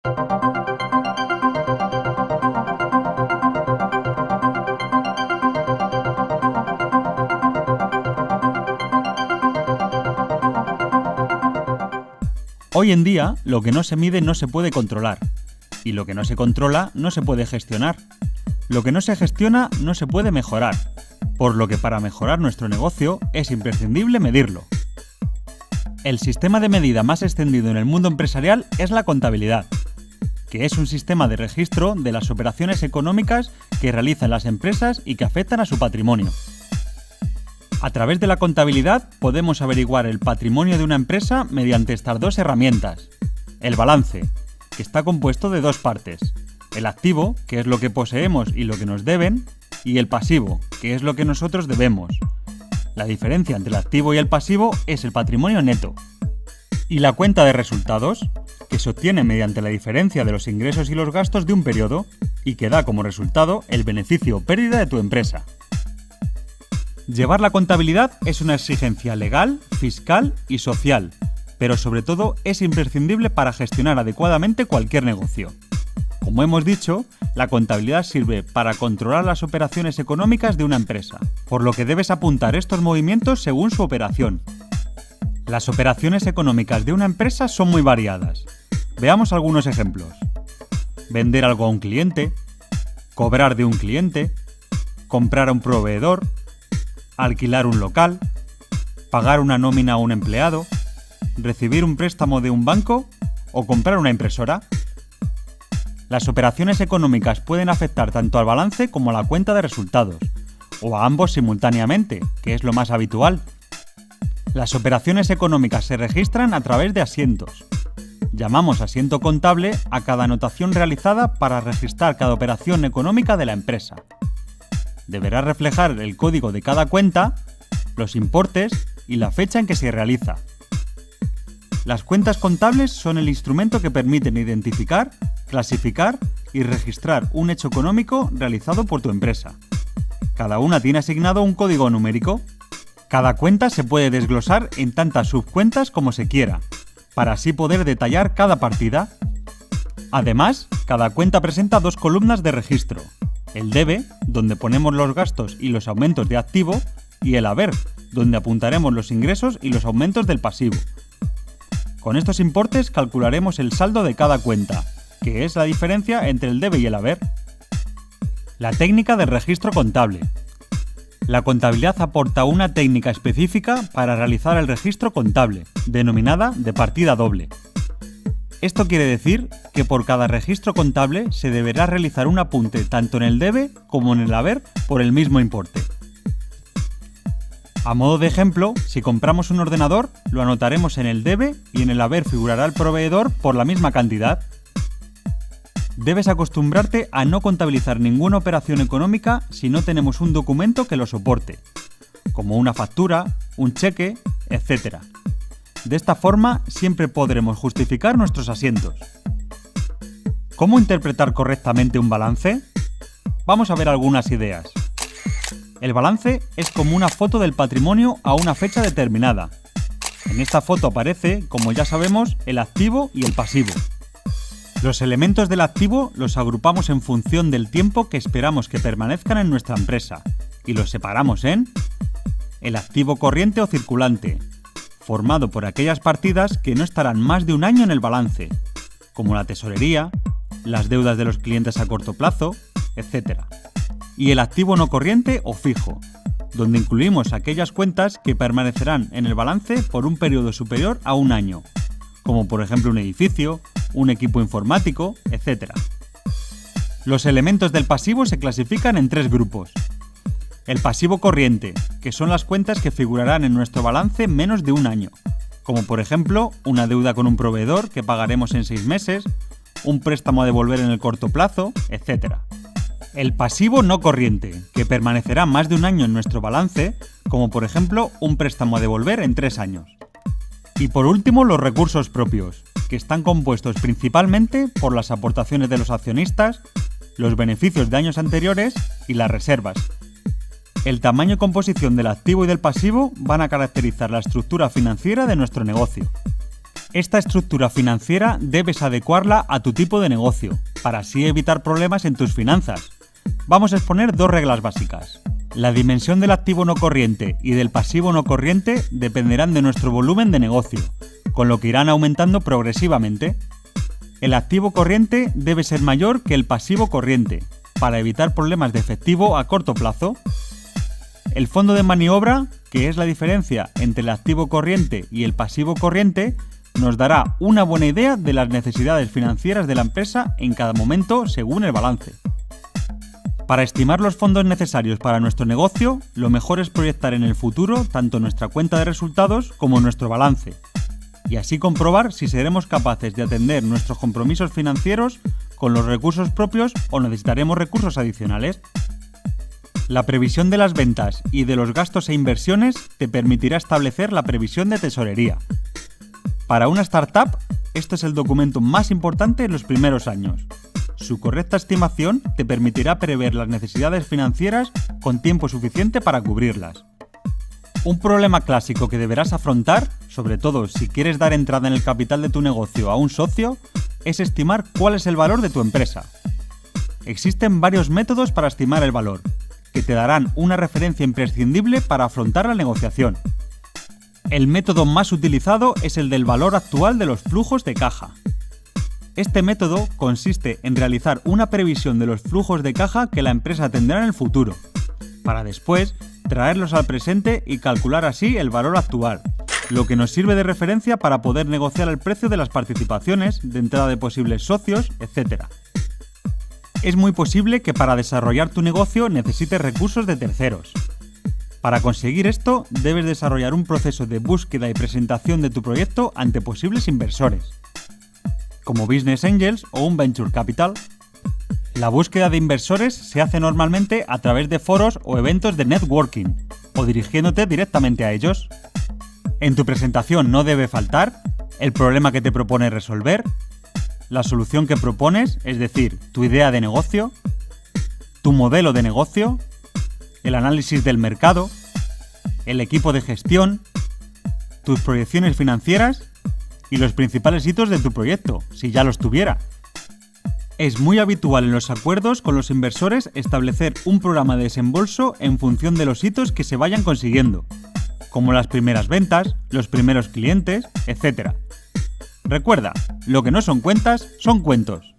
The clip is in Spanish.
Hoy en día, lo que no se mide no se puede controlar, y lo que no se controla no se puede gestionar. Lo que no se gestiona no se puede mejorar, por lo que para mejorar nuestro negocio es imprescindible medirlo. El sistema de medida más extendido en el mundo empresarial es la contabilidad, que es un sistema de registro de las operaciones económicas que realizan las empresas y que afectan a su patrimonio. A través de la contabilidad podemos averiguar el patrimonio de una empresa mediante estas dos herramientas. El balance, que está compuesto de dos partes. El activo, que es lo que poseemos y lo que nos deben, y el pasivo, que es lo que nosotros debemos. La diferencia entre el activo y el pasivo es el patrimonio neto. Y la cuenta de resultados, que se obtiene mediante la diferencia de los ingresos y los gastos de un periodo y que da como resultado el beneficio o pérdida de tu empresa. Llevar la contabilidad es una exigencia legal, fiscal y social, pero sobre todo es imprescindible para gestionar adecuadamente cualquier negocio. Como hemos dicho, la contabilidad sirve para controlar las operaciones económicas de una empresa, por lo que debes apuntar estos movimientos según su operación. Las operaciones económicas de una empresa son muy variadas. Veamos algunos ejemplos. Vender algo a un cliente, cobrar de un cliente, comprar a un proveedor, alquilar un local, pagar una nómina a un empleado, recibir un préstamo de un banco o comprar una impresora. Las operaciones económicas pueden afectar tanto al balance como a la cuenta de resultados, o a ambos simultáneamente, que es lo más habitual. Las operaciones económicas se registran a través de asientos. Llamamos asiento contable a cada anotación realizada para registrar cada operación económica de la empresa. Deberá reflejar el código de cada cuenta, los importes y la fecha en que se realiza. Las cuentas contables son el instrumento que permiten identificar, clasificar y registrar un hecho económico realizado por tu empresa. Cada una tiene asignado un código numérico. Cada cuenta se puede desglosar en tantas subcuentas como se quiera, para así poder detallar cada partida. Además, cada cuenta presenta dos columnas de registro. El debe, donde ponemos los gastos y los aumentos de activo, y el haber, donde apuntaremos los ingresos y los aumentos del pasivo. Con estos importes calcularemos el saldo de cada cuenta, que es la diferencia entre el debe y el haber. La técnica del registro contable. La contabilidad aporta una técnica específica para realizar el registro contable, denominada de partida doble. Esto quiere decir que por cada registro contable se deberá realizar un apunte tanto en el debe como en el haber por el mismo importe. A modo de ejemplo, si compramos un ordenador, lo anotaremos en el debe y en el haber figurará el proveedor por la misma cantidad. Debes acostumbrarte a no contabilizar ninguna operación económica si no tenemos un documento que lo soporte, como una factura, un cheque, etc. De esta forma, siempre podremos justificar nuestros asientos. ¿Cómo interpretar correctamente un balance? Vamos a ver algunas ideas. El balance es como una foto del patrimonio a una fecha determinada. En esta foto aparece, como ya sabemos, el activo y el pasivo. Los elementos del activo los agrupamos en función del tiempo que esperamos que permanezcan en nuestra empresa y los separamos en el activo corriente o circulante, formado por aquellas partidas que no estarán más de un año en el balance, como la tesorería, las deudas de los clientes a corto plazo, etc. Y el activo no corriente o fijo, donde incluimos aquellas cuentas que permanecerán en el balance por un periodo superior a un año, como por ejemplo un edificio, un equipo informático, etc. Los elementos del pasivo se clasifican en tres grupos. El pasivo corriente, que son las cuentas que figurarán en nuestro balance menos de un año, como por ejemplo una deuda con un proveedor que pagaremos en 6 meses, un préstamo a devolver en el corto plazo, etc. El pasivo no corriente, que permanecerá más de un año en nuestro balance, como por ejemplo un préstamo a devolver en 3 años. Y por último, los recursos propios, que están compuestos principalmente por las aportaciones de los accionistas, los beneficios de años anteriores y las reservas. El tamaño y composición del activo y del pasivo van a caracterizar la estructura financiera de nuestro negocio. Esta estructura financiera debes adecuarla a tu tipo de negocio, para así evitar problemas en tus finanzas. Vamos a exponer 2 reglas básicas. La dimensión del activo no corriente y del pasivo no corriente dependerán de nuestro volumen de negocio, con lo que irán aumentando progresivamente. El activo corriente debe ser mayor que el pasivo corriente, para evitar problemas de efectivo a corto plazo. El fondo de maniobra, que es la diferencia entre el activo corriente y el pasivo corriente, nos dará una buena idea de las necesidades financieras de la empresa en cada momento según el balance. Para estimar los fondos necesarios para nuestro negocio, lo mejor es proyectar en el futuro tanto nuestra cuenta de resultados como nuestro balance, y así comprobar si seremos capaces de atender nuestros compromisos financieros con los recursos propios o necesitaremos recursos adicionales. La previsión de las ventas y de los gastos e inversiones te permitirá establecer la previsión de tesorería. Para una startup, este es el documento más importante en los primeros años. Su correcta estimación te permitirá prever las necesidades financieras con tiempo suficiente para cubrirlas. Un problema clásico que deberás afrontar, sobre todo si quieres dar entrada en el capital de tu negocio a un socio, es estimar cuál es el valor de tu empresa. Existen varios métodos para estimar el valor, que te darán una referencia imprescindible para afrontar la negociación. El método más utilizado es el del valor actual de los flujos de caja. Este método consiste en realizar una previsión de los flujos de caja que la empresa tendrá en el futuro, para después traerlos al presente y calcular así el valor actual, lo que nos sirve de referencia para poder negociar el precio de las participaciones, de entrada de posibles socios, etc. Es muy posible que para desarrollar tu negocio necesites recursos de terceros. Para conseguir esto, debes desarrollar un proceso de búsqueda y presentación de tu proyecto ante posibles inversores, como Business Angels o un Venture Capital. La búsqueda de inversores se hace normalmente a través de foros o eventos de networking, o dirigiéndote directamente a ellos. En tu presentación no debe faltar el problema que te propones resolver, la solución que propones, es decir, tu idea de negocio, tu modelo de negocio, el análisis del mercado, el equipo de gestión, tus proyecciones financieras y los principales hitos de tu proyecto, si ya los tuviera. Es muy habitual en los acuerdos con los inversores establecer un programa de desembolso en función de los hitos que se vayan consiguiendo, como las primeras ventas, los primeros clientes, etc. Recuerda, lo que no son cuentas, son cuentos.